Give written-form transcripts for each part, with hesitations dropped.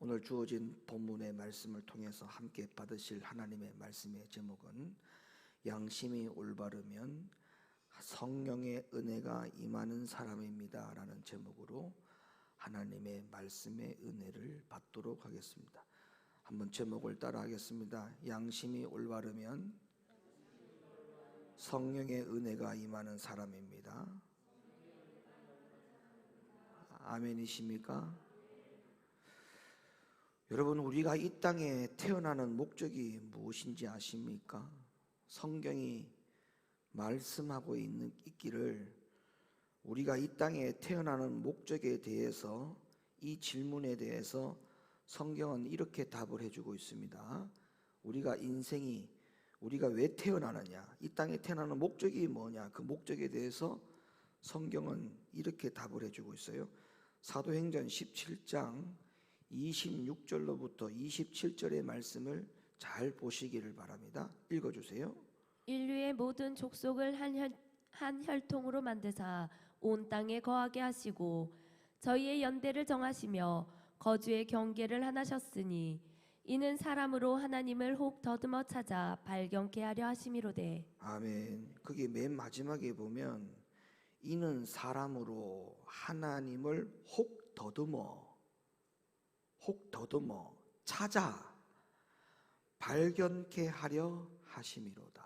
오늘 주어진 본문의 말씀을 통해서 함께 받으실 하나님의 말씀의 제목은 양심이 올바르면 성령의 은혜가 임하는 사람입니다 라는 제목으로 하나님의 말씀의 은혜를 받도록 하겠습니다. 한번 제목을 따라 하겠습니다. 양심이 올바르면 성령의 은혜가 임하는 사람입니다. 아멘이십니까? 여러분, 우리가 이 땅에 태어나는 목적이 무엇인지 아십니까? 성경이 말씀하고 있기를 우리가 이 땅에 태어나는 목적에 대해서, 이 질문에 대해서 성경은 이렇게 답을 해주고 있습니다. 우리가 왜 태어나느냐, 이 땅에 태어나는 목적이 뭐냐, 그 목적에 대해서 성경은 이렇게 답을 해주고 있어요. 사도행전 17장 26절로부터 27절의 말씀을 잘 보시기를 바랍니다. 읽어주세요. 인류의 모든 족속을 한 혈통으로 만드사 온 땅에 거하게 하시고 저희의 연대를 정하시며 거주의 경계를 하나셨으니 이는 사람으로 하나님을 혹 더듬어 찾아 발견케 하려 하심이로되. 아멘. 그게 맨 마지막에 보면 이는 사람으로 하나님을 혹 더듬어 찾아 발견케 하려 하심이로다.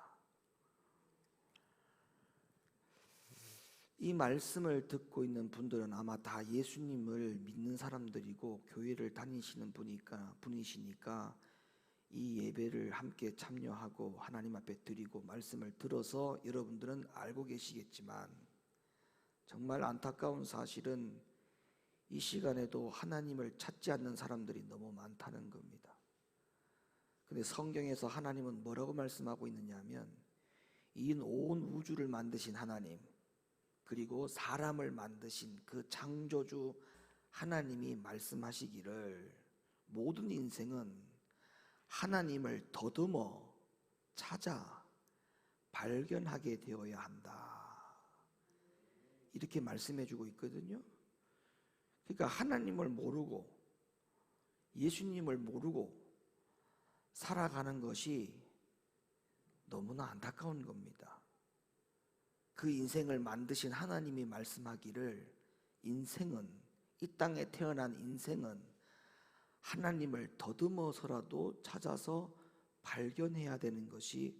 이 말씀을 듣고 있는 분들은 아마 다 예수님을 믿는 사람들이고 교회를 다니시는 분이시니까 이 예배를 함께 참여하고 하나님 앞에 드리고 말씀을 들어서 여러분들은 알고 계시겠지만, 정말 안타까운 사실은 이 시간에도 하나님을 찾지 않는 사람들이 너무 많다는 겁니다. 근데 성경에서 하나님은 뭐라고 말씀하고 있느냐 하면, 이 온 우주를 만드신 하나님, 그리고 사람을 만드신 그 창조주 하나님이 말씀하시기를 모든 인생은 하나님을 더듬어 찾아 발견하게 되어야 한다, 이렇게 말씀해주고 있거든요. 그러니까 하나님을 모르고 예수님을 모르고 살아가는 것이 너무나 안타까운 겁니다. 그 인생을 만드신 하나님이 말씀하기를 이 땅에 태어난 인생은 하나님을 더듬어서라도 찾아서 발견해야 되는 것이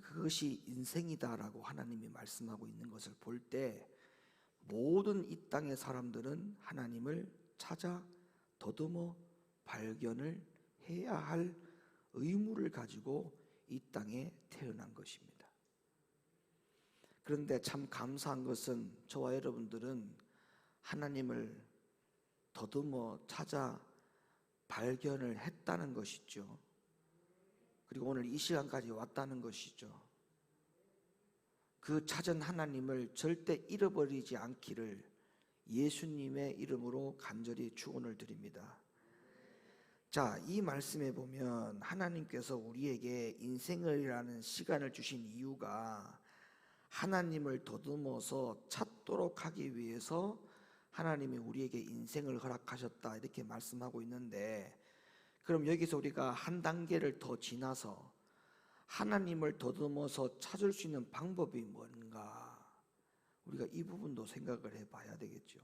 그것이 인생이다라고 하나님이 말씀하고 있는 것을 볼 때, 모든 이 땅의 사람들은 하나님을 찾아 더듬어 발견을 해야 할 의무를 가지고 이 땅에 태어난 것입니다. 그런데 참 감사한 것은 저와 여러분들은 하나님을 더듬어 찾아 발견을 했다는 것이죠. 그리고 오늘 이 시간까지 왔다는 것이죠. 그 찾은 하나님을 절대 잃어버리지 않기를 예수님의 이름으로 간절히 축원을 드립니다. 자, 이 말씀에 보면 하나님께서 우리에게 인생이라는 시간을 주신 이유가 하나님을 더듬어서 찾도록 하기 위해서 하나님이 우리에게 인생을 허락하셨다, 이렇게 말씀하고 있는데, 그럼 여기서 우리가 한 단계를 더 지나서 하나님을 더듬어서 찾을 수 있는 방법이 뭔가, 우리가 이 부분도 생각을 해봐야 되겠죠.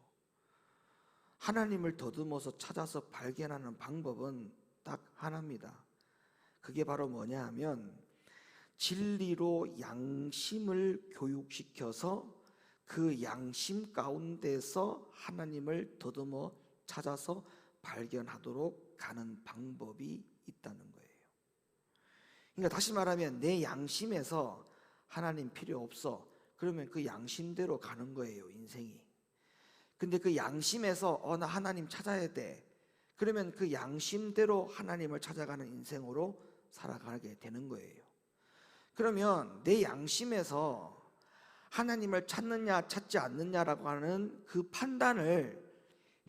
하나님을 더듬어서 찾아서 발견하는 방법은 딱 하나입니다. 그게 바로 뭐냐 하면, 진리로 양심을 교육시켜서 그 양심 가운데서 하나님을 더듬어 찾아서 발견하도록 가는 방법이 있다는 거예요. 그러니까 다시 말하면 내 양심에서 하나님 필요 없어, 그러면 그 양심대로 가는 거예요, 인생이. 근데 그 양심에서 나 하나님 찾아야 돼, 그러면 그 양심대로 하나님을 찾아가는 인생으로 살아가게 되는 거예요. 그러면 내 양심에서 하나님을 찾느냐 찾지 않느냐라고 하는 그 판단을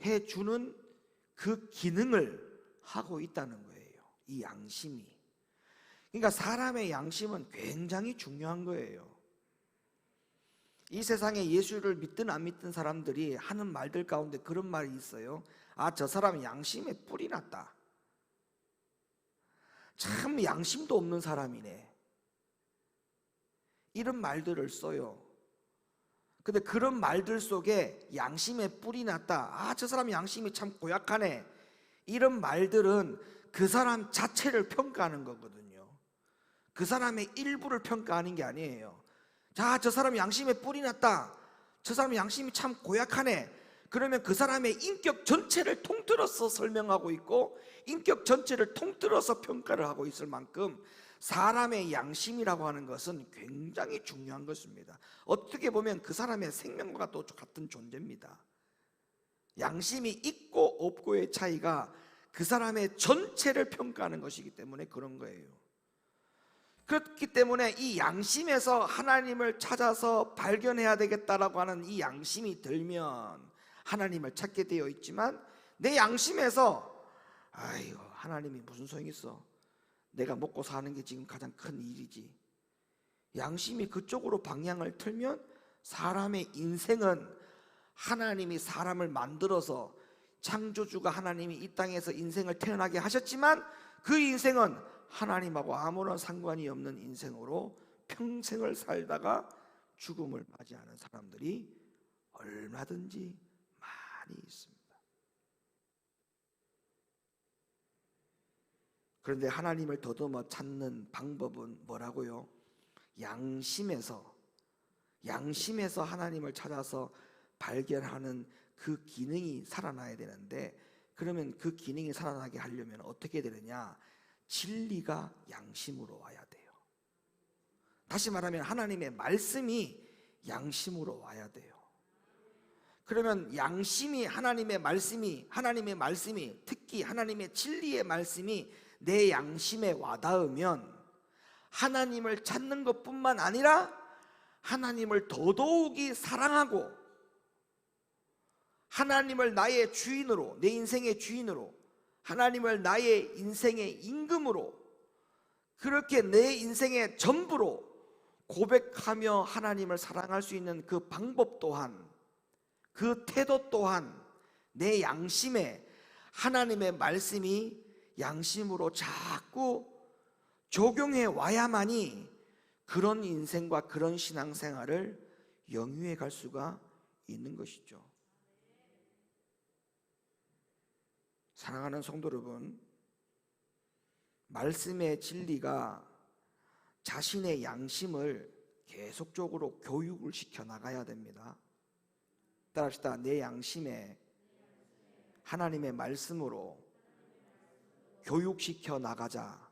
해주는 그 기능을 하고 있다는 거예요, 이 양심이. 그러니까 사람의 양심은 굉장히 중요한 거예요. 이 세상에 예수를 믿든 안 믿든 사람들이 하는 말들 가운데 그런 말이 있어요. 아, 저 사람 양심에 뿔이 났다. 참 양심도 없는 사람이네. 이런 말들을 써요. 근데 그런 말들 속에 양심에 뿔이 났다. 아, 저 사람 양심이 참 고약하네. 이런 말들은 그 사람 자체를 평가하는 거거든요. 그 사람의 일부를 평가하는 게 아니에요. 자, 저 사람 양심에 뿔이 났다. 저 사람 양심이 참 고약하네. 그러면 그 사람의 인격 전체를 통틀어서 설명하고 있고 인격 전체를 통틀어서 평가를 하고 있을 만큼 사람의 양심이라고 하는 것은 굉장히 중요한 것입니다. 어떻게 보면 그 사람의 생명과 또 같은 존재입니다. 양심이 있고 없고의 차이가 그 사람의 전체를 평가하는 것이기 때문에 그런 거예요. 그렇기 때문에 이 양심에서 하나님을 찾아서 발견해야 되겠다라고 하는 이 양심이 들면 하나님을 찾게 되어 있지만, 내 양심에서 아이고 하나님이 무슨 소용이 있어, 내가 먹고 사는 게 지금 가장 큰 일이지, 양심이 그쪽으로 방향을 틀면 사람의 인생은 하나님이 사람을 만들어서, 창조주가 하나님이 이 땅에서 인생을 태어나게 하셨지만 그 인생은 하나님하고 아무런 상관이 없는 인생으로 평생을 살다가 죽음을 맞이하는 사람들이 얼마든지 많이 있습니다. 그런데 하나님을 더듬어 찾는 방법은 뭐라고요? 양심에서 하나님을 찾아서 발견하는 그 기능이 살아나야 되는데, 그러면 그 기능이 살아나게 하려면 어떻게 되느냐? 진리가 양심으로 와야 돼요. 다시 말하면 하나님의 말씀이 양심으로 와야 돼요. 그러면 양심이, 하나님의 말씀이 특히 하나님의 진리의 말씀이 내 양심에 와닿으면 하나님을 찾는 것뿐만 아니라 하나님을 더더욱이 사랑하고 하나님을 나의 주인으로, 내 인생의 주인으로, 하나님을 나의 인생의 임금으로, 그렇게 내 인생의 전부로 고백하며 하나님을 사랑할 수 있는 그 방법 또한, 그 태도 또한 내 양심에 하나님의 말씀이 양심으로 자꾸 적용해 와야만이 그런 인생과 그런 신앙생활을 영위해 갈 수가 있는 것이죠. 사랑하는 성도 여러분, 말씀의 진리가 자신의 양심을 계속적으로 교육을 시켜 나가야 됩니다. 따라합시다. 내 양심에 하나님의 말씀으로 교육시켜 나가자.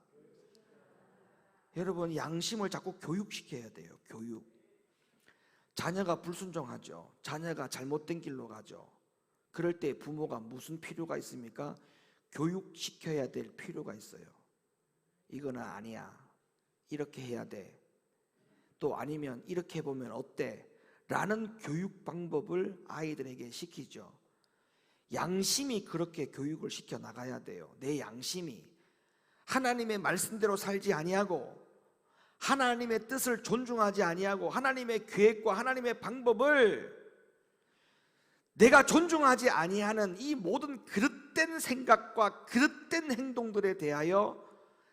여러분, 양심을 자꾸 교육시켜야 돼요. 교육. 자녀가 불순종하죠. 자녀가 잘못된 길로 가죠. 그럴 때 부모가 무슨 필요가 있습니까? 교육시켜야 될 필요가 있어요. 이거는 아니야, 이렇게 해야 돼, 또 아니면 이렇게 해보면 어때? 라는 교육 방법을 아이들에게 시키죠. 양심이 그렇게 교육을 시켜 나가야 돼요. 내 양심이 하나님의 말씀대로 살지 아니하고 하나님의 뜻을 존중하지 아니하고 하나님의 계획과 하나님의 방법을 내가 존중하지 아니하는 이 모든 그릇된 생각과 그릇된 행동들에 대하여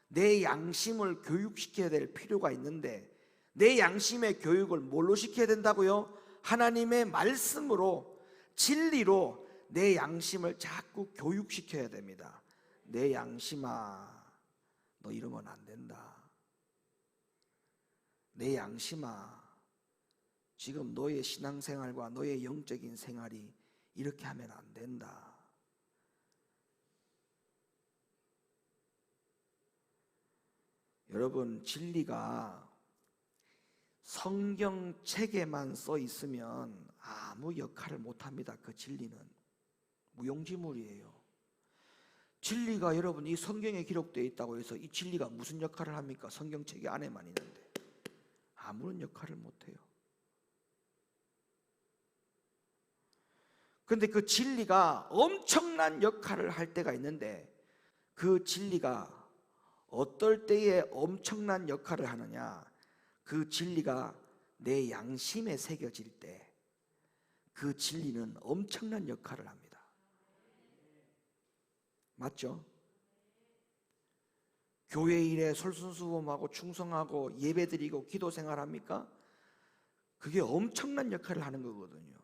내 양심을 교육시켜야 될 필요가 있는데, 내 양심의 교육을 뭘로 시켜야 된다고요? 하나님의 말씀으로, 진리로 내 양심을 자꾸 교육시켜야 됩니다. 내 양심아, 너 이러면 안 된다. 내 양심아, 지금 너의 신앙생활과 너의 영적인 생활이 이렇게 하면 안 된다. 여러분, 진리가 성경책에만 써 있으면 아무 역할을 못합니다. 그 진리는 무용지물이에요. 진리가 여러분 이 성경에 기록되어 있다고 해서 이 진리가 무슨 역할을 합니까? 성경책이 안에만 있는데 아무런 역할을 못해요. 그런데 그 진리가 엄청난 역할을 할 때가 있는데, 그 진리가 어떨 때에 엄청난 역할을 하느냐? 그 진리가 내 양심에 새겨질 때 그 진리는 엄청난 역할을 합니다. 맞죠? 교회 일에 솔선수범하고 충성하고 예배드리고 기도 생활합니까? 그게 엄청난 역할을 하는 거거든요.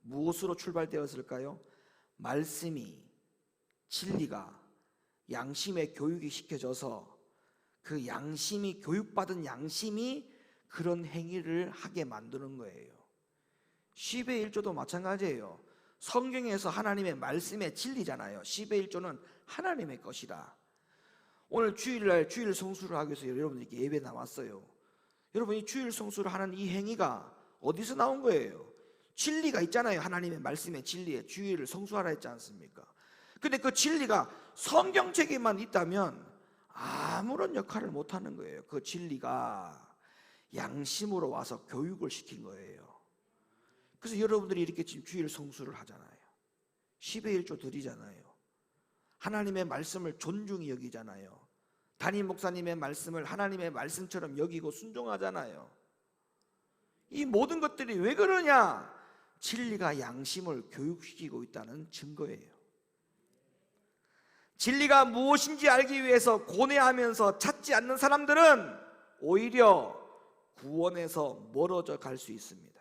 무엇으로 출발되었을까요? 말씀이, 진리가 양심에 교육이 시켜져서 그 양심이, 교육받은 양심이 그런 행위를 하게 만드는 거예요. 10의 1조도 마찬가지예요. 성경에서 하나님의 말씀의 진리잖아요. 10의 1조는 하나님의 것이다. 오늘 주일날 주일 성수를 하기 위해서 여러분들께 예배 나왔어요. 여러분이 주일 성수를 하는 이 행위가 어디서 나온 거예요? 진리가 있잖아요. 하나님의 말씀의 진리에 주일을 성수하라 했지 않습니까? 근데 그 진리가 성경책에만 있다면 아무런 역할을 못하는 거예요. 그 진리가 양심으로 와서 교육을 시킨 거예요. 그래서 여러분들이 이렇게 지금 주일 성수를 하잖아요. 10의 1조 드리잖아요. 하나님의 말씀을 존중히 여기잖아요. 담임 목사님의 말씀을 하나님의 말씀처럼 여기고 순종하잖아요. 이 모든 것들이 왜 그러냐? 진리가 양심을 교육시키고 있다는 증거예요. 진리가 무엇인지 알기 위해서 고뇌하면서 찾지 않는 사람들은 오히려 구원에서 멀어져 갈 수 있습니다.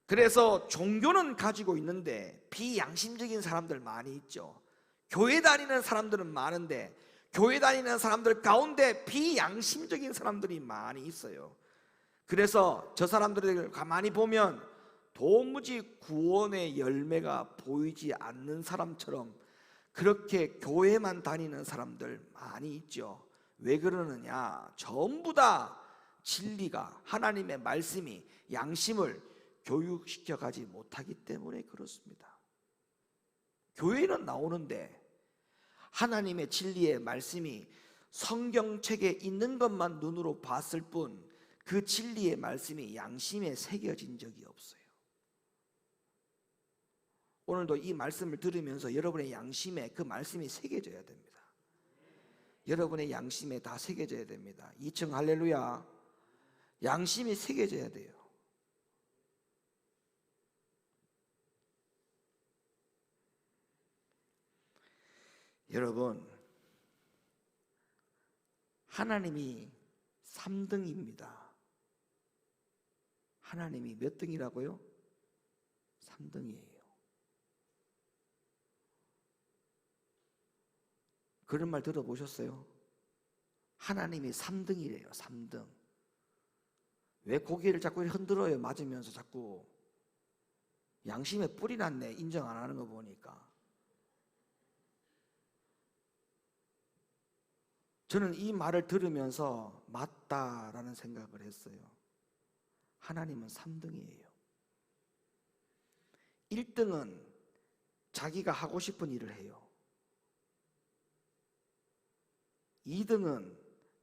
그래서 종교는 가지고 있는데 비양심적인 사람들 많이 있죠. 교회 다니는 사람들은 많은데 교회 다니는 사람들 가운데 비양심적인 사람들이 많이 있어요. 그래서 저 사람들을 가만히 보면 도무지 구원의 열매가 보이지 않는 사람처럼 그렇게 교회만 다니는 사람들 많이 있죠. 왜 그러느냐? 전부 다 진리가, 하나님의 말씀이 양심을 교육시켜 가지 못하기 때문에 그렇습니다. 교회는 나오는데 하나님의 진리의 말씀이 성경책에 있는 것만 눈으로 봤을 뿐 그 진리의 말씀이 양심에 새겨진 적이 없어요. 오늘도 이 말씀을 들으면서 여러분의 양심에 그 말씀이 새겨져야 됩니다. 여러분의 양심에 다 새겨져야 됩니다. 2층 할렐루야. 양심이 새겨져야 돼요. 여러분, 하나님이 3등입니다. 하나님이 몇 등이라고요? 3등이에요. 그런 말 들어보셨어요? 하나님이 3등이래요. 3등. 왜 고개를 자꾸 흔들어요? 맞으면서 자꾸. 양심에 뿔이 났네. 인정 안 하는 거 보니까. 저는 이 말을 들으면서 맞다라는 생각을 했어요. 하나님은 3등이에요. 1등은 자기가 하고 싶은 일을 해요. 2등은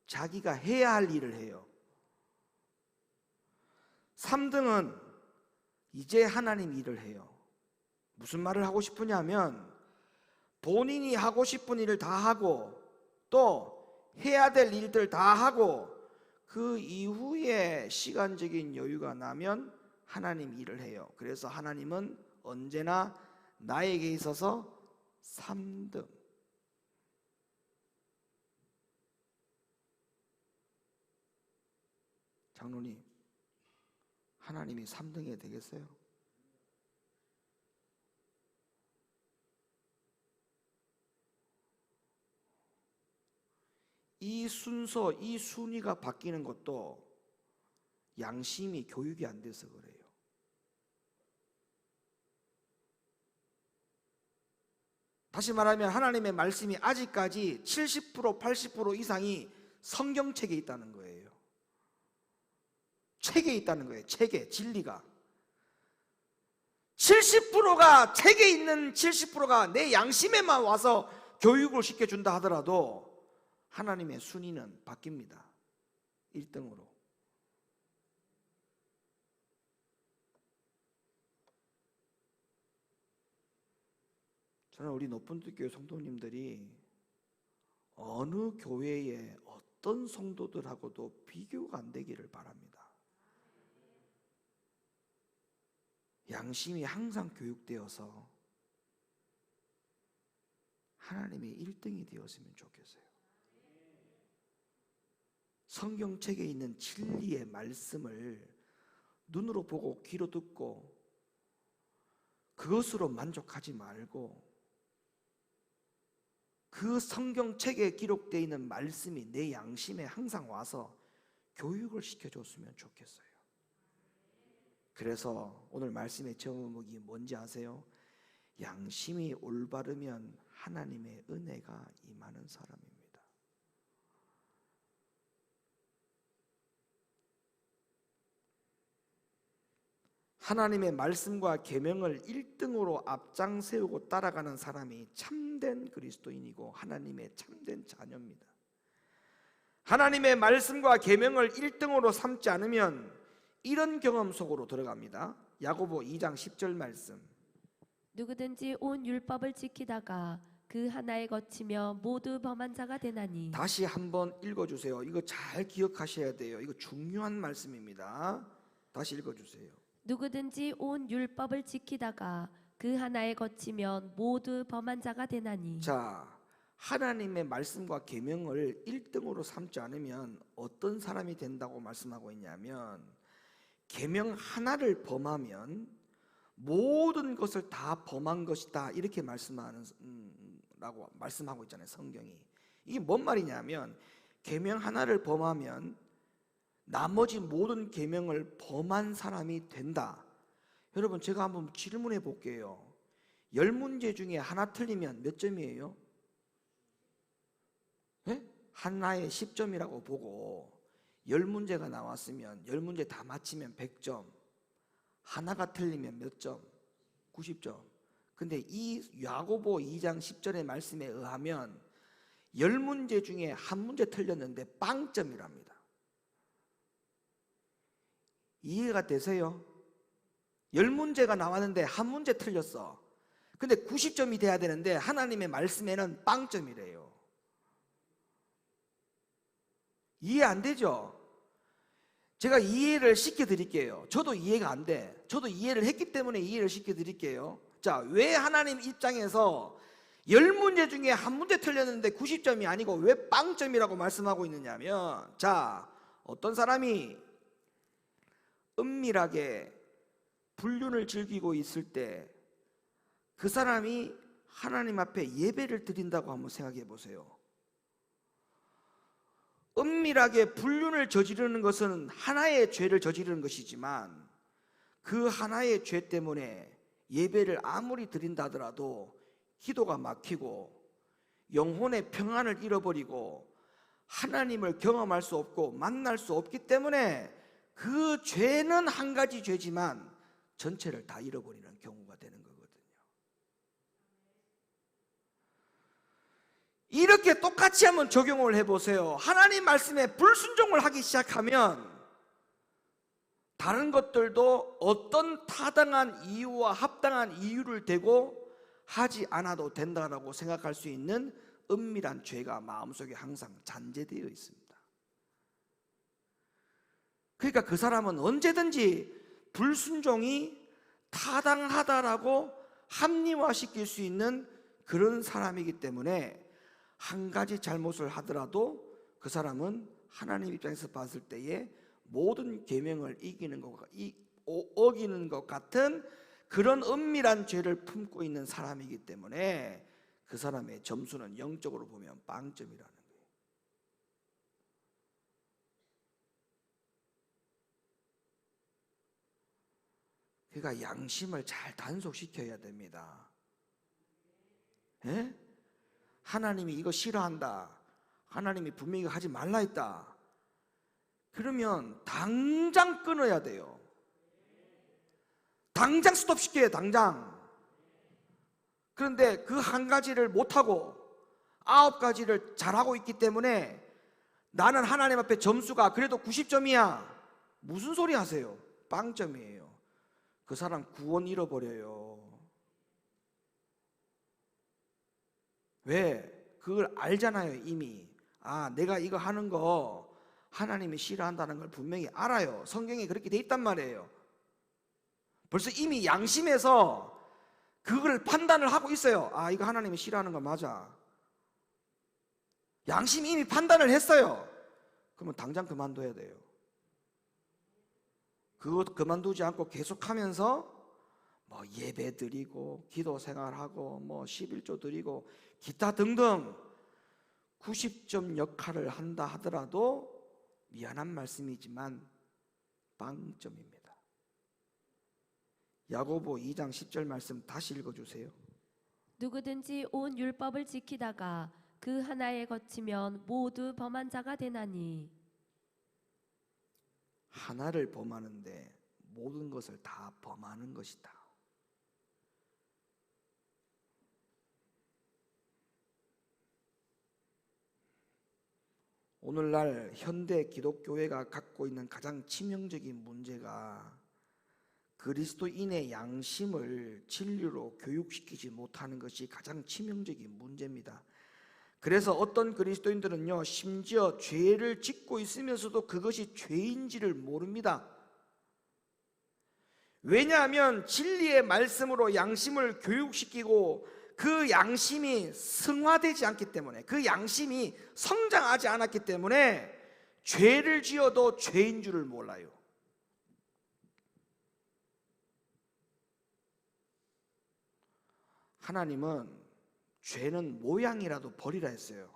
자기가 해야 할 일을 해요. 3등은 이제 하나님 일을 해요. 무슨 말을 하고 싶으냐면 본인이 하고 싶은 일을 다 하고 또 해야 될 일들 다 하고 그 이후에 시간적인 여유가 나면 하나님 일을 해요. 그래서 하나님은 언제나 나에게 있어서 3등. 장로님, 하나님이 3등이 되겠어요? 이 순서, 이 순위가 바뀌는 것도 양심이 교육이 안 돼서 그래요. 다시 말하면 하나님의 말씀이 아직까지 70%, 80% 이상이 성경책에 있다는 거예요. 책에 있다는 거예요. 책에, 진리가 70%가 책에 있는 70%가 내 양심에만 와서 교육을 시켜준다 하더라도 하나님의 순위는 바뀝니다. 1등으로. 저는 우리 높은교회 성도님들이 어느 교회의 어떤 성도들하고도 비교가 안 되기를 바랍니다. 양심이 항상 교육되어서 하나님의 1등이 되었으면 좋겠어요. 성경책에 있는 진리의 말씀을 눈으로 보고 귀로 듣고 그것으로 만족하지 말고 그 성경책에 기록되어 있는 말씀이 내 양심에 항상 와서 교육을 시켜줬으면 좋겠어요. 그래서 오늘 말씀의 제목이 뭔지 아세요? 양심이 올바르면 하나님의 은혜가 임하는 사람입니다. 하나님의 말씀과 계명을 1등으로 앞장 세우고 따라가는 사람이 참된 그리스도인이고 하나님의 참된 자녀입니다. 하나님의 말씀과 계명을 1등으로 삼지 않으면 이런 경험 속으로 들어갑니다. 야고보 2장 10절 말씀. 누구든지 온 율법을 지키다가 그 하나에 거치며 모두 범한 자가 되나니. 다시 한번 읽어주세요. 이거 잘 기억하셔야 돼요. 이거 중요한 말씀입니다. 다시 읽어주세요. 누구든지 온 율법을 지키다가 그 하나에 거치면 모두 범한 자가 되나니. 자, 하나님의 말씀과 계명을 1등으로 삼지 않으면 어떤 사람이 된다고 말씀하고 있냐면 계명 하나를 범하면 모든 것을 다 범한 것이다 이렇게 라고 말씀하고 있잖아요. 성경이. 이게 뭔 말이냐면 계명 하나를 범하면 나머지 모든 계명을 범한 사람이 된다. 여러분 제가 한번 질문해 볼게요. 10문제 중에 하나 틀리면 몇 점이에요? 네? 하나에 10점이라고 보고 10문제가 나왔으면 10문제 다 맞히면 100점, 하나가 틀리면 몇 점? 90점. 근데 이 야고보 2장 10절의 말씀에 의하면 10문제 중에 한 문제 틀렸는데 빵점이랍니다. 이해가 되세요? 10문제가 나왔는데 한 문제 틀렸어. 근데 90점이 돼야 되는데 하나님의 말씀에는 빵점이래요. 이해 안 되죠? 제가 이해를 시켜드릴게요. 저도 이해가 안 돼. 저도 이해를 했기 때문에 이해를 시켜드릴게요. 자, 왜 하나님 입장에서 10문제 중에 한 문제 틀렸는데 90점이 아니고 왜 빵점이라고 말씀하고 있느냐면, 자, 어떤 사람이 은밀하게 불륜을 즐기고 있을 때 그 사람이 하나님 앞에 예배를 드린다고 한번 생각해 보세요. 은밀하게 불륜을 저지르는 것은 하나의 죄를 저지르는 것이지만 그 하나의 죄 때문에 예배를 아무리 드린다 하더라도 기도가 막히고 영혼의 평안을 잃어버리고 하나님을 경험할 수 없고 만날 수 없기 때문에 그 죄는 한 가지 죄지만 전체를 다 잃어버리는 경우가 되는 거거든요. 이렇게 똑같이 한번 적용을 해보세요. 하나님 말씀에 불순종을 하기 시작하면 다른 것들도 어떤 타당한 이유와 합당한 이유를 대고 하지 않아도 된다고 생각할 수 있는 은밀한 죄가 마음속에 항상 잔재되어 있습니다. 그러니까 그 사람은 언제든지 불순종이 타당하다라고 합리화시킬 수 있는 그런 사람이기 때문에 한 가지 잘못을 하더라도 그 사람은 하나님 입장에서 봤을 때에 모든 계명을 어기는 것 같은 그런 은밀한 죄를 품고 있는 사람이기 때문에 그 사람의 점수는 영적으로 보면 빵점이라는 거예요. 그러니까 양심을 잘 단속시켜야 됩니다. 예? 하나님이 이거 싫어한다, 하나님이 분명히 이거 하지 말라 했다, 그러면 당장 끊어야 돼요. 당장 스톱시켜요. 당장. 그런데 그 한 가지를 못하고 9가지를 잘하고 있기 때문에 나는 하나님 앞에 점수가 그래도 90점이야 무슨 소리 하세요? 빵점이에요. 그 사람 구원 잃어버려요. 왜? 그걸 알잖아요. 이미. 아, 내가 이거 하는 거 하나님이 싫어한다는 걸 분명히 알아요. 성경에 그렇게 돼 있단 말이에요. 벌써 이미 양심에서 그걸 판단을 하고 있어요. 아, 이거 하나님이 싫어하는 거 맞아. 양심이 이미 판단을 했어요. 그러면 당장 그만둬야 돼요. 그거 그만두지 않고 계속하면서 뭐 예배 드리고 기도 생활하고 뭐 11조 드리고 기타 등등 90점 역할을 한다 하더라도 미안한 말씀이지만 빵점입니다. 야고보 2장 10절 말씀 다시 읽어주세요. 누구든지 온 율법을 지키다가 그 하나에 거치면 모두 범한 자가 되나니. 하나를 범하는데 모든 것을 다 범하는 것이다. 오늘날 현대 기독교회가 갖고 있는 가장 치명적인 문제가 그리스도인의 양심을 진리로 교육시키지 못하는 것이 가장 치명적인 문제입니다. 그래서 어떤 그리스도인들은요, 심지어 죄를 짓고 있으면서도 그것이 죄인지를 모릅니다. 왜냐하면 진리의 말씀으로 양심을 교육시키고 그 양심이 승화되지 않기 때문에, 그 양심이 성장하지 않았기 때문에 죄를 지어도 죄인 줄을 몰라요. 하나님은 죄는 모양이라도 버리라 했어요.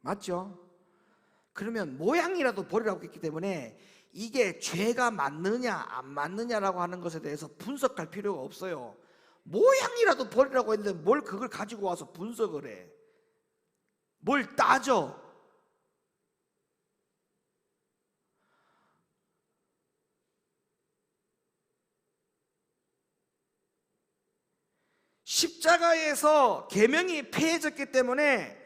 맞죠? 그러면 모양이라도 버리라고 했기 때문에 이게 죄가 맞느냐 안 맞느냐라고 하는 것에 대해서 분석할 필요가 없어요. 모양이라도 버리라고 했는데 뭘 그걸 가지고 와서 분석을 해. 뭘 따져. 십자가에서 계명이 폐해졌기 때문에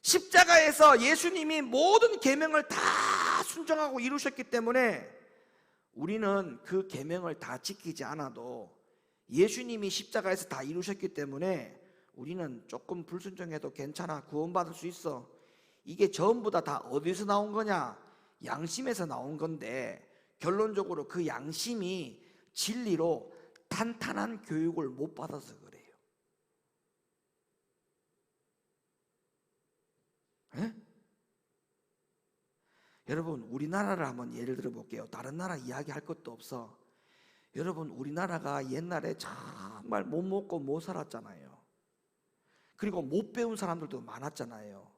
십자가에서 예수님이 모든 계명을 다 순종하고 이루셨기 때문에 우리는 그 계명을 다 지키지 않아도 예수님이 십자가에서 다 이루셨기 때문에 우리는 조금 불순종해도 괜찮아, 구원받을 수 있어. 이게 전부 다 어디서 나온 거냐? 양심에서 나온 건데 결론적으로 그 양심이 진리로 탄탄한 교육을 못 받아서 그래요. 에? 여러분, 우리나라를 한번 예를 들어 볼게요. 다른 나라 이야기할 것도 없어. 여러분, 우리나라가 옛날에 정말 못 먹고 못 살았잖아요. 그리고 못 배운 사람들도 많았잖아요.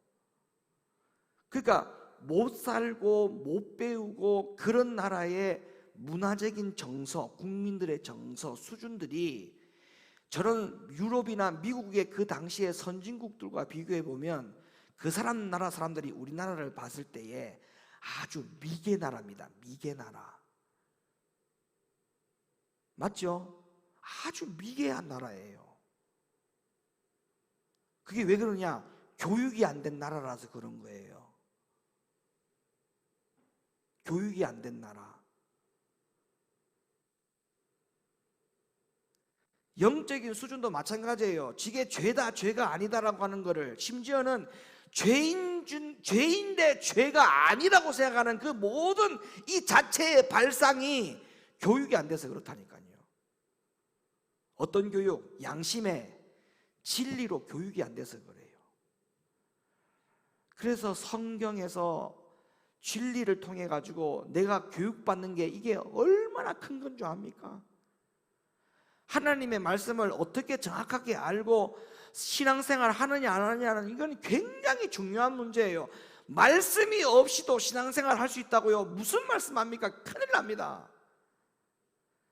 그러니까 못 살고 못 배우고 그런 나라의 문화적인 정서, 국민들의 정서, 수준들이 저런 유럽이나 미국의 그 당시의 선진국들과 비교해 보면 그 나라 사람들이 우리나라를 봤을 때에 아주 미개 나라입니다. 미개 나라. 맞죠? 아주 미개한 나라예요. 그게 왜 그러냐? 교육이 안 된 나라라서 그런 거예요. 교육이 안 된 나라. 영적인 수준도 마찬가지예요. 지게 죄다 죄가 아니다라고 하는 거를, 심지어는 죄인데 죄가 아니라고 생각하는 그 모든 이 자체의 발상이 교육이 안 돼서 그렇다니까요. 어떤 교육? 양심의 진리로 교육이 안 돼서 그래요. 그래서 성경에서 진리를 통해 가지고 내가 교육받는 게 이게 얼마나 큰 건 줄 압니까? 하나님의 말씀을 어떻게 정확하게 알고 신앙생활 하느냐 안 하느냐는 이건 굉장히 중요한 문제예요. 말씀이 없이도 신앙생활 할 수 있다고요? 무슨 말씀합니까? 큰일 납니다.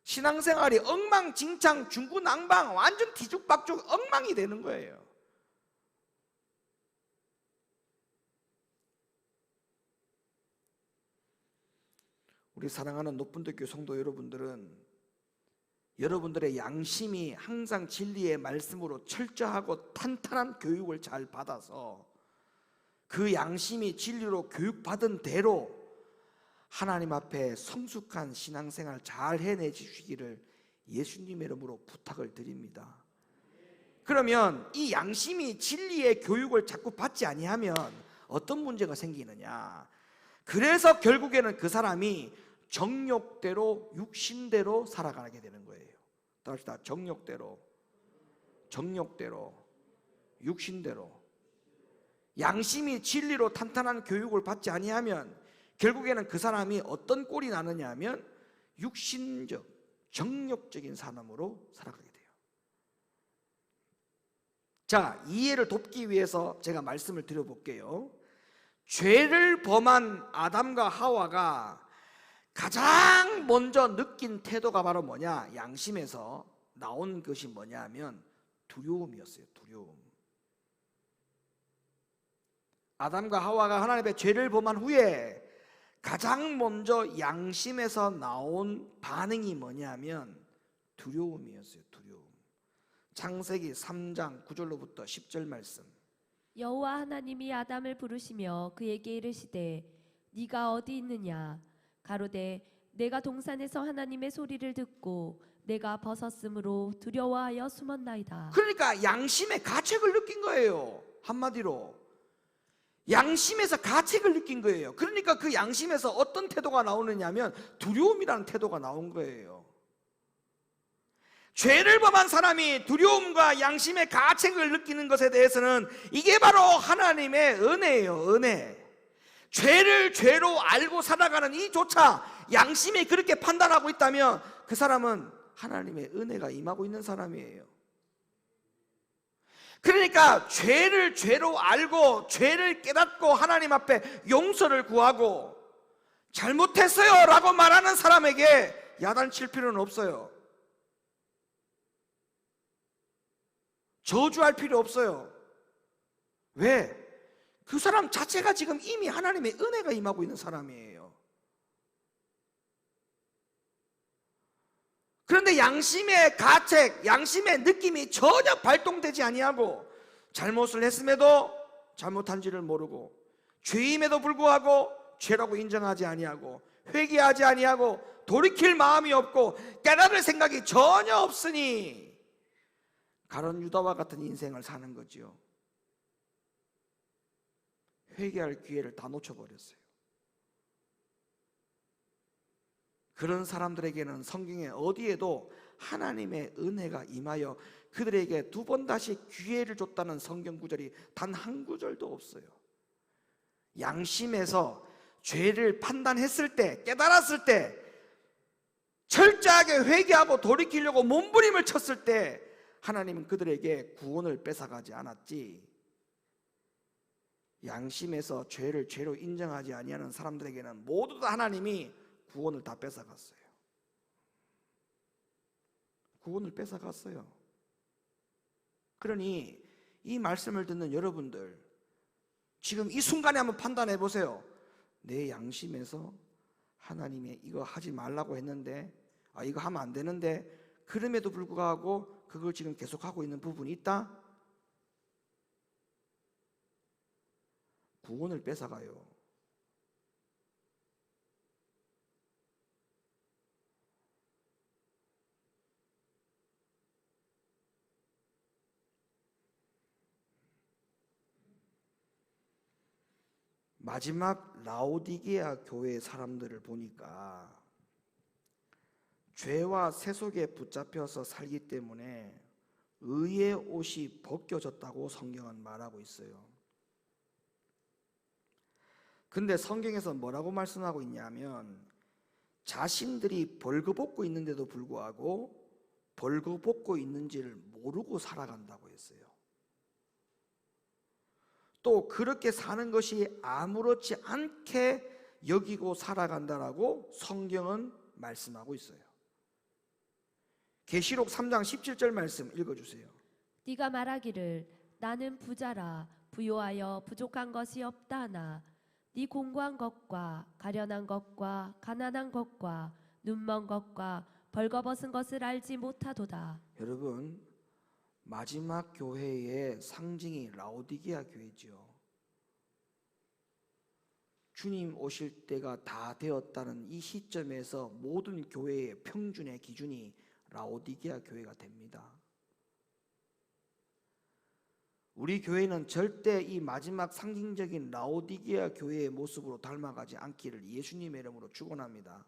신앙생활이 엉망진창 중구난방 완전 뒤죽박죽 엉망이 되는 거예요. 우리 사랑하는 높은대교 성도 여러분들의 양심이 항상 진리의 말씀으로 철저하고 탄탄한 교육을 잘 받아서 그 양심이 진리로 교육받은 대로 하나님 앞에 성숙한 신앙생활 잘 해내주시기를 예수님의 이름으로 부탁을 드립니다. 그러면 이 양심이 진리의 교육을 자꾸 받지 아니하면 어떤 문제가 생기느냐? 그래서 결국에는 그 사람이 정욕대로 육신대로 살아가게 되는 거예요. 다시 다 정욕대로, 육신대로. 양심이 진리로 탄탄한 교육을 받지 아니하면 결국에는 그 사람이 어떤 꼴이 나느냐 하면 육신적, 정욕적인 사람으로 살아가게 돼요. 자, 이해를 돕기 위해서 제가 말씀을 드려볼게요. 죄를 범한 아담과 하와가 가장 먼저 느낀 태도가 바로 뭐냐? 양심에서 나온 것이 뭐냐 하면 두려움이었어요. 두려움. 아담과 하와가 하나님의 죄를 범한 후에 가장 먼저 양심에서 나온 반응이 뭐냐면 두려움이었어요. 두려움. 창세기 3장 9절로부터 10절 말씀. 여호와 하나님이 아담을 부르시며 그에게 이르시되 네가 어디 있느냐 가로되 내가 동산에서 하나님의 소리를 듣고 내가 벗었으므로 두려워하여 숨었나이다. 그러니까 양심의 가책을 느낀 거예요. 한마디로 양심에서 가책을 느낀 거예요. 그러니까 그 양심에서 어떤 태도가 나오느냐 하면 두려움이라는 태도가 나온 거예요. 죄를 범한 사람이 두려움과 양심의 가책을 느끼는 것에 대해서는 이게 바로 하나님의 은혜예요. 은혜. 죄를 죄로 알고 살아가는 이조차 양심이 그렇게 판단하고 있다면 그 사람은 하나님의 은혜가 임하고 있는 사람이에요. 그러니까 죄를 죄로 알고 죄를 깨닫고 하나님 앞에 용서를 구하고 잘못했어요 라고 말하는 사람에게 야단칠 필요는 없어요. 저주할 필요 없어요. 왜? 그 사람 자체가 지금 이미 하나님의 은혜가 임하고 있는 사람이에요. 그런데 양심의 가책, 양심의 느낌이 전혀 발동되지 아니하고 잘못을 했음에도 잘못한지를 모르고 죄임에도 불구하고 죄라고 인정하지 아니하고 회개하지 아니하고 돌이킬 마음이 없고 깨달을 생각이 전혀 없으니 가룟 유다와 같은 인생을 사는 거지요. 회개할 기회를 다 놓쳐버렸어요. 그런 사람들에게는 성경에 어디에도 하나님의 은혜가 임하여 그들에게 두 번 다시 기회를 줬다는 성경 구절이 단 한 구절도 없어요. 양심에서 죄를 판단했을 때, 깨달았을 때 철저하게 회개하고 돌이키려고 몸부림을 쳤을 때 하나님은 그들에게 구원을 뺏어가지 않았지, 양심에서 죄를 죄로 인정하지 아니하는 사람들에게는 모두 다 하나님이 구원을 다 뺏어갔어요. 구원을 뺏어갔어요. 그러니 이 말씀을 듣는 여러분들 지금 이 순간에 한번 판단해 보세요. 내 양심에서 하나님이 이거 하지 말라고 했는데 이거 하면 안 되는데 그럼에도 불구하고 그걸 지금 계속하고 있는 부분이 있다? 구원을 뺏어가요. 마지막 라오디게아 교회 사람들을 보니까 죄와 세속에 붙잡혀서 살기 때문에 의의 옷이 벗겨졌다고 성경은 말하고 있어요. 근데 성경에서 뭐라고 말씀하고 있냐면 자신들이 벌거벗고 있는데도 불구하고 벌거벗고 있는지를 모르고 살아간다고 했어요. 또 그렇게 사는 것이 아무렇지 않게 여기고 살아간다라고 성경은 말씀하고 있어요. 계시록 3장 17절 말씀 읽어주세요. 네가 말하기를 나는 부자라 부요하여 부족한 것이 없다 하나 네 공고한 것과 가련한 것과 가난한 것과 눈먼 것과 벌거벗은 것을 알지 못하도다. 여러분, 마지막 교회의 상징이 라오디게아 교회지요. 주님 오실 때가 다 되었다는 이 시점에서 모든 교회의 평균의 기준이 라오디게아 교회가 됩니다. 우리 교회는 절대 이 마지막 상징적인 라오디게아 교회의 모습으로 닮아가지 않기를 예수님의 이름으로 축원합니다.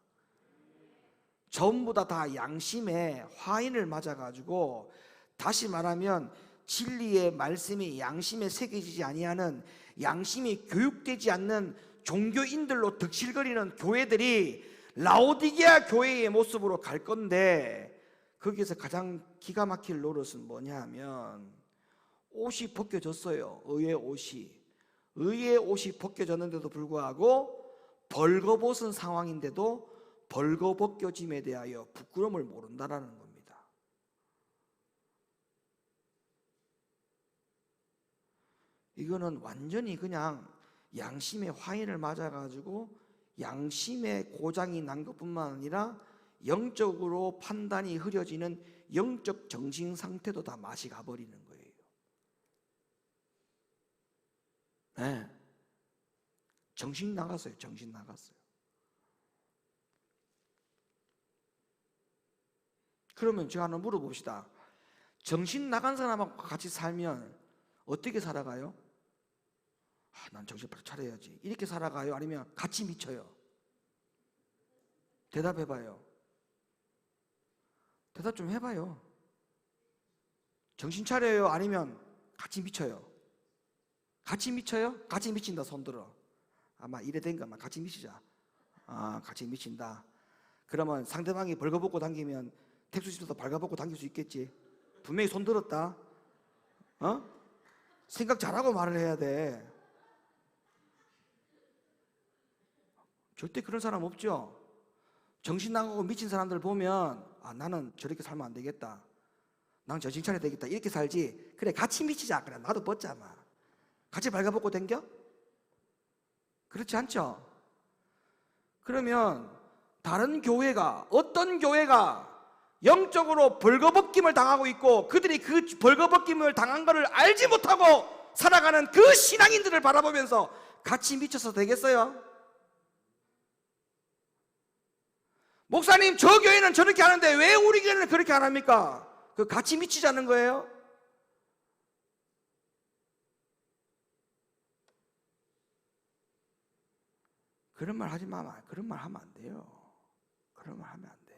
전부 다 양심의 화인을 맞아가지고, 다시 말하면 진리의 말씀이 양심에 새겨지지 아니하는, 양심이 교육되지 않는 종교인들로 득실거리는 교회들이 라오디게아 교회의 모습으로 갈 건데, 거기에서 가장 기가 막힐 노릇은 뭐냐 하면 옷이 벗겨졌어요. 의의 옷이 벗겨졌는데도 불구하고 벌거벗은 상황인데도 벌거벗겨짐에 대하여 부끄러움을 모른다라는 겁니다. 이거는 완전히 그냥 양심의 화인을 맞아가지고 양심의 고장이 난 것뿐만 아니라 영적으로 판단이 흐려지는 영적 정신 상태도 다 맛이 가버리는 거예요. 네. 정신 나갔어요. 그러면 제가 하나 물어봅시다. 정신 나간 사람하고 같이 살면 어떻게 살아가요? 난 정신 바짝 차려야지, 이렇게 살아가요? 아니면 같이 미쳐요? 대답해봐요. 대답 좀 해봐요. 정신 차려요? 아니면 같이 미쳐요? 같이 미쳐요? 같이 미친다 손 들어. 아마 이래 된 거만 같이 미치자. 같이 미친다. 그러면 상대방이 벌거벗고 당기면 택수씨도 벌거벗고 당길 수 있겠지. 분명히 손 들었다. 생각 잘하고 말을 해야 돼. 절대 그런 사람 없죠. 정신 나가고 미친 사람들 보면 나는 저렇게 살면 안 되겠다, 난 정신 차려야 되겠다, 이렇게 살지. 그래 같이 미치자. 그래 나도 벗자마. 같이 발가벗고 댕겨? 그렇지 않죠? 그러면 다른 교회가, 어떤 교회가 영적으로 벌거벗김을 당하고 있고 그들이 그 벌거벗김을 당한 것을 알지 못하고 살아가는 그 신앙인들을 바라보면서 같이 미쳐서 되겠어요? 목사님 저 교회는 저렇게 하는데 왜 우리 교회는 그렇게 안 합니까? 그 같이 미치자는 거예요? 그런 말 하지 마. 그런 말 하면 안 돼요. 그런 말 하면 안 돼.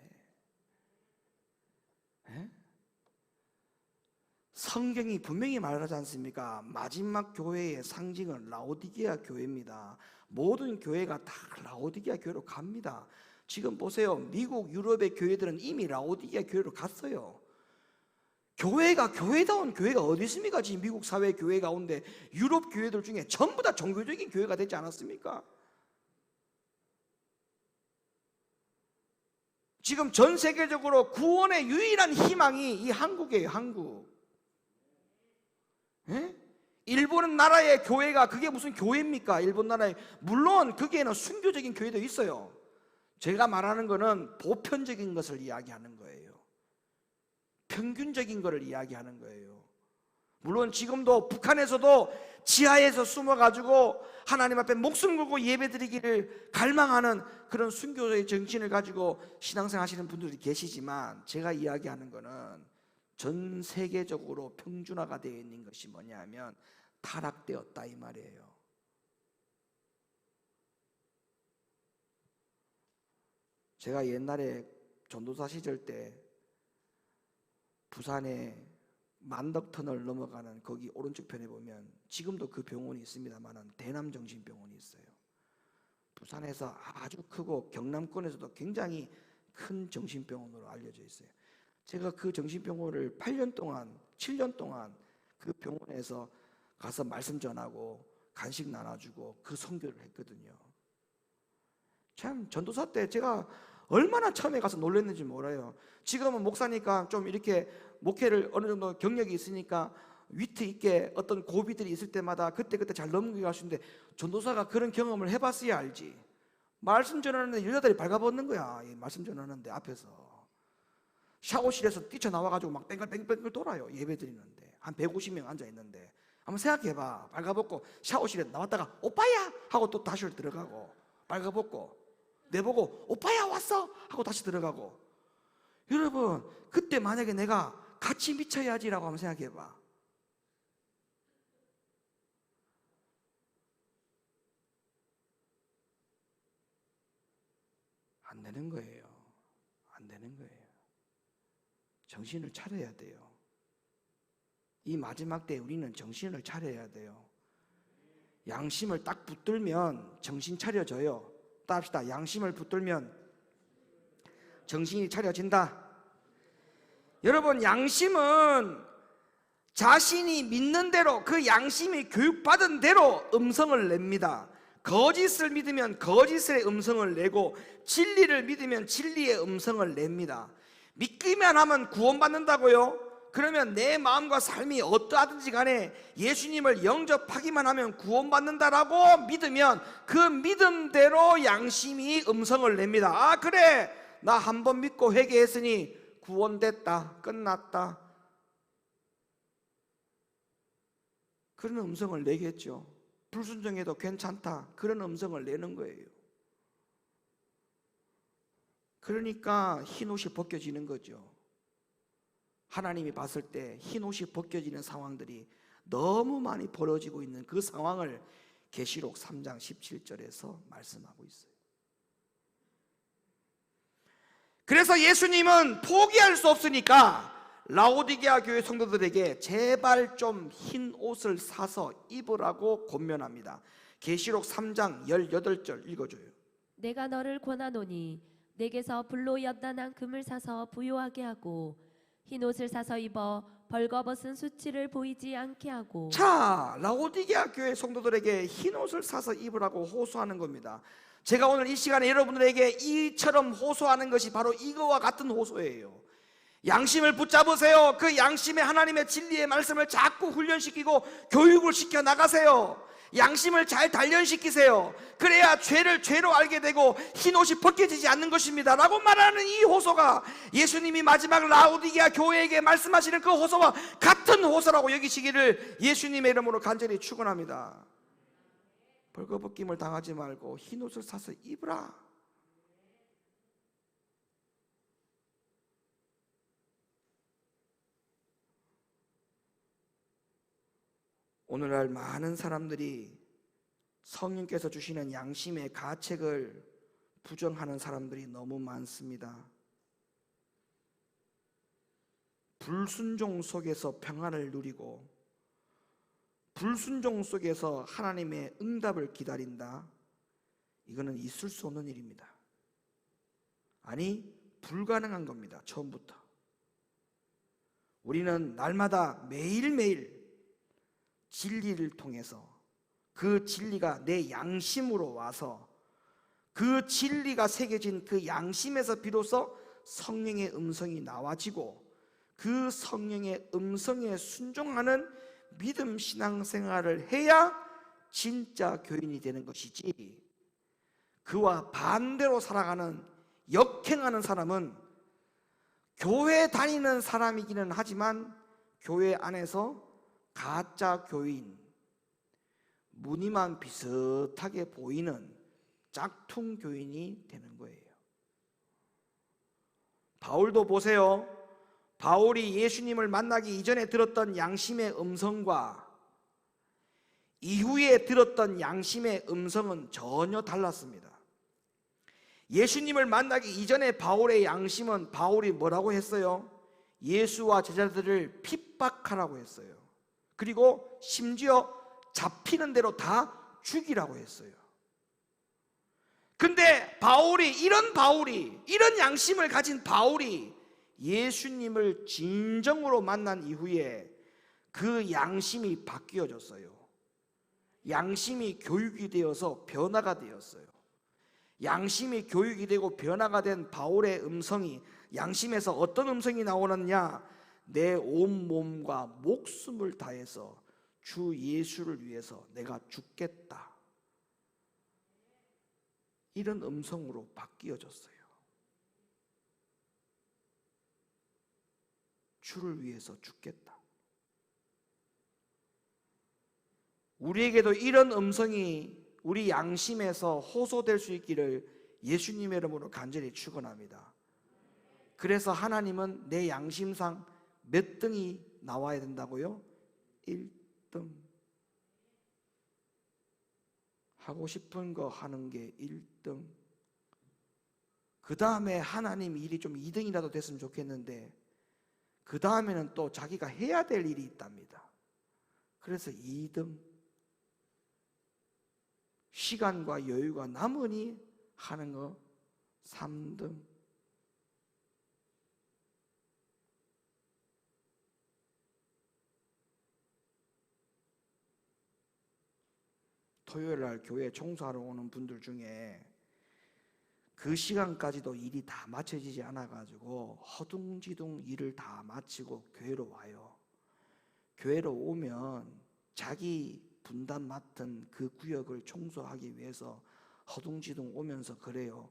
에? 성경이 분명히 말하지 않습니까? 마지막 교회의 상징은 라오디게아 교회입니다. 모든 교회가 다 라오디게아 교회로 갑니다. 지금 보세요. 미국, 유럽의 교회들은 이미 라오디게아 교회로 갔어요. 교회가 교회다운 교회가 어디 있습니까? 지금 미국 사회 교회 가운데 유럽 교회들 중에 전부 다 종교적인 교회가 되지 않았습니까? 지금 전 세계적으로 구원의 유일한 희망이 이 한국이에요. 한국. 예? 일본 나라의 교회가 그게 무슨 교회입니까? 일본 나라에. 물론 거기에는 순교적인 교회도 있어요. 제가 말하는 거는 보편적인 것을 이야기하는 거예요. 평균적인 것을 이야기하는 거예요. 물론 지금도 북한에서도 지하에서 숨어가지고 하나님 앞에 목숨 걸고 예배드리기를 갈망하는 그런 순교의 정신을 가지고 신앙생활 하시는 분들이 계시지만, 제가 이야기하는 거는 전 세계적으로 평준화가 되어 있는 것이 뭐냐면 타락되었다 이 말이에요. 제가 옛날에 전도사 시절 때 부산에 만덕터널 넘어가는 거기 오른쪽 편에 보면 지금도 그 병원이 있습니다만 대남정신병원이 있어요. 부산에서 아주 크고 경남권에서도 굉장히 큰 정신병원으로 알려져 있어요. 제가 그 정신병원을 8년 동안 7년 동안 그 병원에서 가서 말씀 전하고 간식 나눠주고 그 선교를 했거든요. 참 전도사 때 제가 얼마나 처음에 가서 놀랐는지 몰라요. 지금은 목사니까 좀 이렇게 목회를 어느 정도 경력이 있으니까 위트 있게 어떤 고비들이 있을 때마다 그때그때 잘 넘기고 할 수 있는데, 전도사가 그런 경험을 해봤어야 알지. 말씀 전하는데 여자들이 발가벗는 거야. 말씀 전하는데 앞에서 샤워실에서 뛰쳐나와가지고 막 뺑글뺑글 돌아요. 예배 드리는데 한 150명 앉아있는데 한번 생각해봐. 발가벗고 샤워실에 나왔다가 오빠야 하고 또 다시 들어가고, 발가벗고 내보고 오빠야 왔어 하고 다시 들어가고. 여러분 그때 만약에 내가 같이 미쳐야지라고 한번 생각해봐. 안 되는 거예요. 안 안 되는 거예요. 정신을 차려야 돼요. 이 마지막 때에 우리는 정신을 차려야 돼요. 양심을 딱 붙들면 정신 차려져요. 따합시다. 양심을 붙들면 정신이 차려진다. 여러분, 양심은 자신이 믿는 대로, 그 양심이 교육받은 대로 음성을 냅니다. 거짓을 믿으면 거짓의 음성을 내고 진리를 믿으면 진리의 음성을 냅니다. 믿기만 하면 구원받는다고요? 그러면 내 마음과 삶이 어떠하든지 간에 예수님을 영접하기만 하면 구원받는다라고 믿으면 그 믿음대로 양심이 음성을 냅니다. 아, 그래, 나 한 번 믿고 회개했으니 구원됐다, 끝났다, 그런 음성을 내겠죠. 불순종해도 괜찮다, 그런 음성을 내는 거예요. 그러니까 흰옷이 벗겨지는 거죠. 하나님이 봤을 때 흰옷이 벗겨지는 상황들이 너무 많이 벌어지고 있는 그 상황을 계시록 3장 17절에서 말씀하고 있어요. 그래서 예수님은 포기할 수 없으니까 라오디게아 교회 성도들에게 제발 좀 흰 옷을 사서 입으라고 권면합니다. 계시록 3장 18절 읽어줘요. 내가 너를 권하노니 내게서 불로 연단한 금을 사서 부요하게 하고 흰 옷을 사서 입어 벌거벗은 수치를 보이지 않게 하고. 자, 라오디게아 교회 성도들에게 흰 옷을 사서 입으라고 호소하는 겁니다. 제가 오늘 이 시간에 여러분들에게 이처럼 호소하는 것이 바로 이거와 같은 호소예요. 양심을 붙잡으세요. 그 양심에 하나님의 진리의 말씀을 자꾸 훈련시키고 교육을 시켜 나가세요. 양심을 잘 단련시키세요. 그래야 죄를 죄로 알게 되고 흰옷이 벗겨지지 않는 것입니다 라고 말하는 이 호소가 예수님이 마지막 라오디게아 교회에게 말씀하시는 그 호소와 같은 호소라고 여기시기를 예수님의 이름으로 간절히 축원합니다. 벌거벗김을 당하지 말고 흰옷을 사서 입으라. 오늘날 많은 사람들이 성령께서 주시는 양심의 가책을 부정하는 사람들이 너무 많습니다. 불순종 속에서 평안을 누리고 불순종 속에서 하나님의 응답을 기다린다. 이거는 있을 수 없는 일입니다. 아니, 불가능한 겁니다. 처음부터. 우리는 날마다 매일매일 진리를 통해서 그 진리가 내 양심으로 와서 그 진리가 새겨진 그 양심에서 비로소 성령의 음성이 나와지고 그 성령의 음성에 순종하는 믿음 신앙생활을 해야 진짜 교인이 되는 것이지, 그와 반대로 살아가는 역행하는 사람은 교회 다니는 사람이기는 하지만 교회 안에서 가짜 교인, 무늬만 비슷하게 보이는 짝퉁 교인이 되는 거예요. 바울도 보세요. 바울이 예수님을 만나기 이전에 들었던 양심의 음성과 이후에 들었던 양심의 음성은 전혀 달랐습니다. 예수님을 만나기 이전에 바울의 양심은 바울이 뭐라고 했어요? 예수와 제자들을 핍박하라고 했어요. 그리고 심지어 잡히는 대로 다 죽이라고 했어요. 근데 이런 양심을 가진 바울이 예수님을 진정으로 만난 이후에 그 양심이 바뀌어졌어요. 양심이 교육이 되어서 변화가 되었어요. 양심이 교육이 되고 변화가 된 바울의 음성이, 양심에서 어떤 음성이 나오느냐? 내 온몸과 목숨을 다해서 주 예수를 위해서 내가 죽겠다, 이런 음성으로 바뀌어졌어요. 주를 위해서 죽겠다. 우리에게도 이런 음성이 우리 양심에서 호소될 수 있기를 예수님의 이름으로 간절히 축원합니다. 그래서 하나님은 내 양심상 몇 등이 나와야 된다고요? 1등. 하고 싶은 거 하는 게 1등. 그 다음에 하나님 일이 좀 2등이라도 됐으면 좋겠는데 그 다음에는 또 자기가 해야 될 일이 있답니다. 그래서 2등, 시간과 여유가 남으니 하는 거 3등. 토요일 날 교회 청소하러 오는 분들 중에 그 시간까지도 일이 다 마쳐지지 않아가지고 허둥지둥 일을 다 마치고 교회로 와요. 교회로 오면 자기 분담 맡은 그 구역을 청소하기 위해서 허둥지둥 오면서 그래요.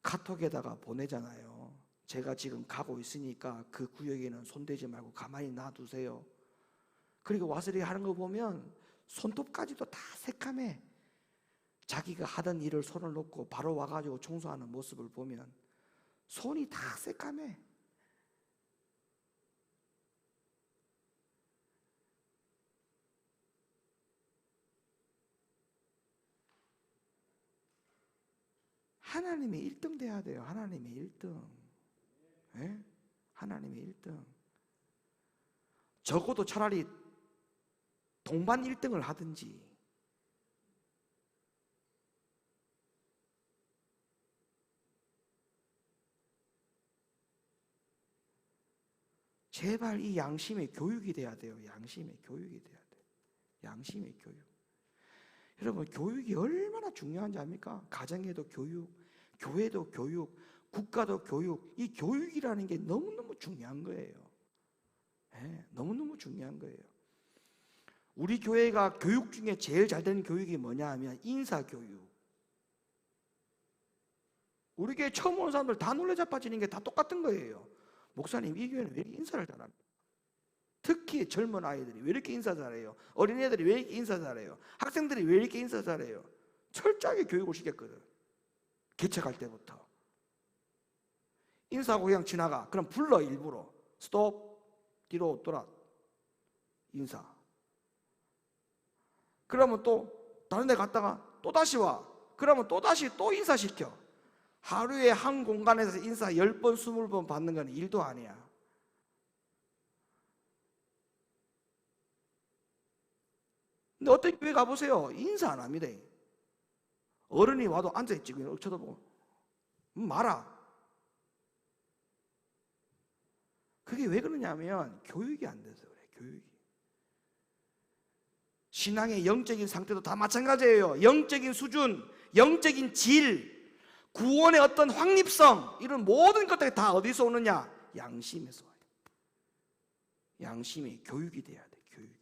카톡에다가 보내잖아요. 제가 지금 가고 있으니까 그 구역에는 손대지 말고 가만히 놔두세요. 그리고 와서 이렇게 하는 거 보면 손톱까지도 다 새까매. 자기가 하던 일을 손을 놓고 바로 와가지고 청소하는 모습을 보면 손이 다 새까매. 하나님이 1등 돼야 돼요. 하나님이 1등. 예? 하나님이 1등. 적어도 차라리 동반 1등을 하든지. 제발 이 양심의 교육이 돼야 돼요. 양심의 교육이 돼야 돼요. 양심의 교육. 여러분, 교육이 얼마나 중요한지 압니까? 가정에도 교육, 교회도 교육, 국가도 교육. 이 교육이라는 게 너무너무 중요한 거예요. 네, 너무너무 중요한 거예요. 우리 교회가 교육 중에 제일 잘 되는 교육이 뭐냐 하면 인사교육. 우리 교회 처음 온 사람들 다 놀래 자빠지는 게 다 똑같은 거예요. 목사님, 이 교회는 왜 이렇게 인사를 잘합니까? 특히 젊은 아이들이 왜 이렇게 인사 잘해요? 어린애들이 왜 이렇게 인사 잘해요? 학생들이 왜 이렇게 인사 잘해요? 철저하게 교육을 시켰거든. 개척할 때부터. 인사하고 그냥 지나가. 그럼 불러, 일부러. 스톱, 뒤로 돌아. 인사. 그러면 또 다른 데 갔다가 또 다시 와. 그러면 또 다시 또 인사시켜. 하루에 한 공간에서 인사 10번, 20번 받는 건 일도 아니야. 근데 어떤 교회 가보세요. 인사 안 합니다. 어른이 와도 앉아있지. 그냥 쳐다보고 말아. 그게 왜 그러냐면 교육이 안 돼서 그래. 교육이. 신앙의 영적인 상태도 다 마찬가지예요. 영적인 수준, 영적인 질, 구원의 어떤 확립성, 이런 모든 것들이 다 어디서 오느냐? 양심에서 와요. 양심이 교육이 돼야 돼. 교육이.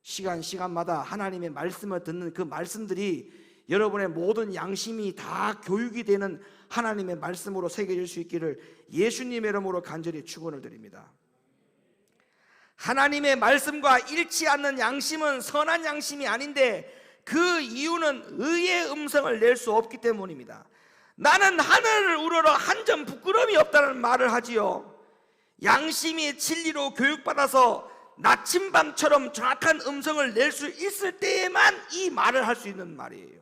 시간마다 하나님의 말씀을 듣는 그 말씀들이 여러분의 모든 양심이 다 교육이 되는 하나님의 말씀으로 새겨질 수 있기를 예수님의 이름으로 간절히 축원을 드립니다. 하나님의 말씀과 잃지 않는 양심은 선한 양심이 아닌데 그 이유는 의의 음성을 낼 수 없기 때문입니다. 나는 하늘을 우러러 한 점 부끄러움이 없다는 말을 하지요. 양심이 진리로 교육받아서 나침반처럼 정확한 음성을 낼 수 있을 때에만 이 말을 할 수 있는 말이에요.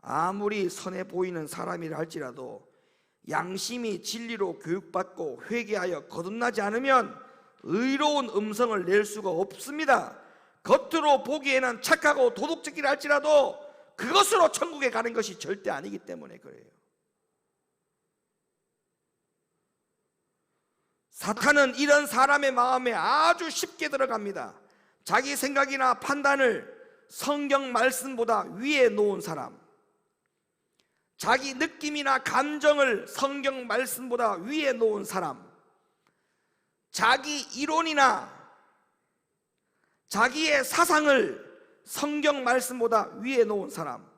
아무리 선해 보이는 사람이라 할지라도 양심이 진리로 교육받고 회개하여 거듭나지 않으면 의로운 음성을 낼 수가 없습니다. 겉으로 보기에는 착하고 도덕적이라 할지라도 그것으로 천국에 가는 것이 절대 아니기 때문에 그래요. 사탄은 이런 사람의 마음에 아주 쉽게 들어갑니다. 자기 생각이나 판단을 성경 말씀보다 위에 놓은 사람, 자기 느낌이나 감정을 성경 말씀보다 위에 놓은 사람, 자기 이론이나 자기의 사상을 성경 말씀보다 위에 놓은 사람,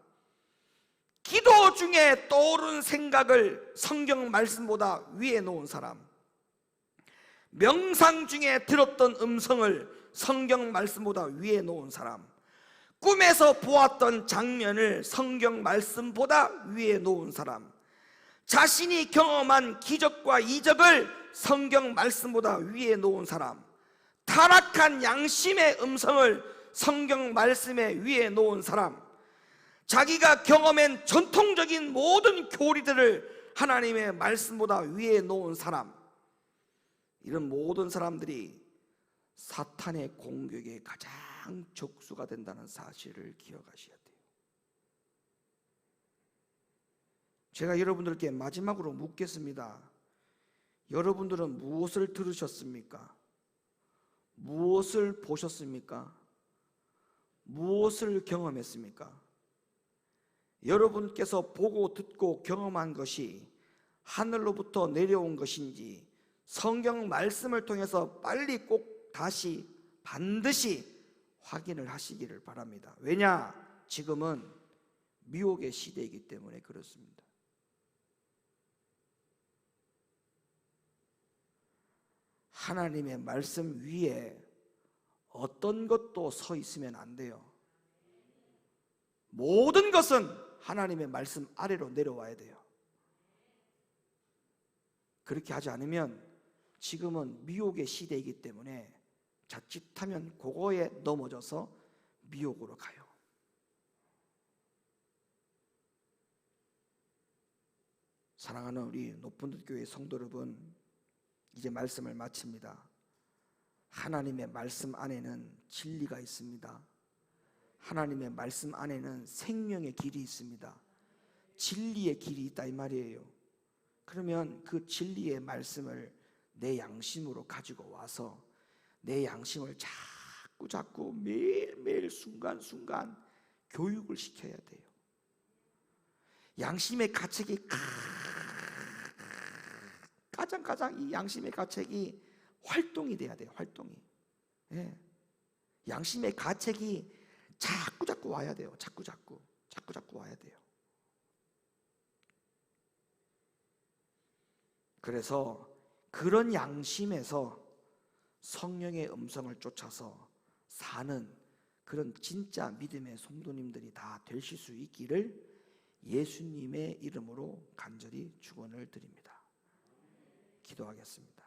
기도 중에 떠오른 생각을 성경 말씀보다 위에 놓은 사람, 명상 중에 들었던 음성을 성경 말씀보다 위에 놓은 사람, 꿈에서 보았던 장면을 성경 말씀보다 위에 놓은 사람, 자신이 경험한 기적과 이적을 성경 말씀보다 위에 놓은 사람, 타락한 양심의 음성을 성경 말씀에 위에 놓은 사람, 자기가 경험한 전통적인 모든 교리들을 하나님의 말씀보다 위에 놓은 사람, 이런 모든 사람들이 사탄의 공격에 가장 적수가 된다는 사실을 기억하셔야 돼요. 제가 여러분들께 마지막으로 묻겠습니다. 여러분들은 무엇을 들으셨습니까? 무엇을 보셨습니까? 무엇을 경험했습니까? 여러분께서 보고 듣고 경험한 것이 하늘로부터 내려온 것인지 성경 말씀을 통해서 빨리 꼭 다시 반드시 확인을 하시기를 바랍니다. 왜냐? 지금은 미혹의 시대이기 때문에 그렇습니다. 하나님의 말씀 위에 어떤 것도 서 있으면 안 돼요. 모든 것은 하나님의 말씀 아래로 내려와야 돼요. 그렇게 하지 않으면 지금은 미혹의 시대이기 때문에 자칫하면 그거에 넘어져서 미혹으로 가요. 사랑하는 우리 높은듯 교회 성도 여러분, 이제 말씀을 마칩니다. 하나님의 말씀 안에는 진리가 있습니다. 하나님의 말씀 안에는 생명의 길이 있습니다. 진리의 길이 있다 이 말이에요. 그러면 그 진리의 말씀을 내 양심으로 가지고 와서 내 양심을 자꾸 매일매일 순간순간 교육을 시켜야 돼요. 양심의 가책이 가장 이 양심의 가책이 활동이 돼야 돼요. 활동이. 예. 양심의 가책이 자꾸 와야 돼요. 자꾸 와야 돼요. 그래서 그런 양심에서 성령의 음성을 쫓아서 사는 그런 진짜 믿음의 성도님들이 다 되실 수 있기를 예수님의 이름으로 간절히 축원을 드립니다. 기도하겠습니다.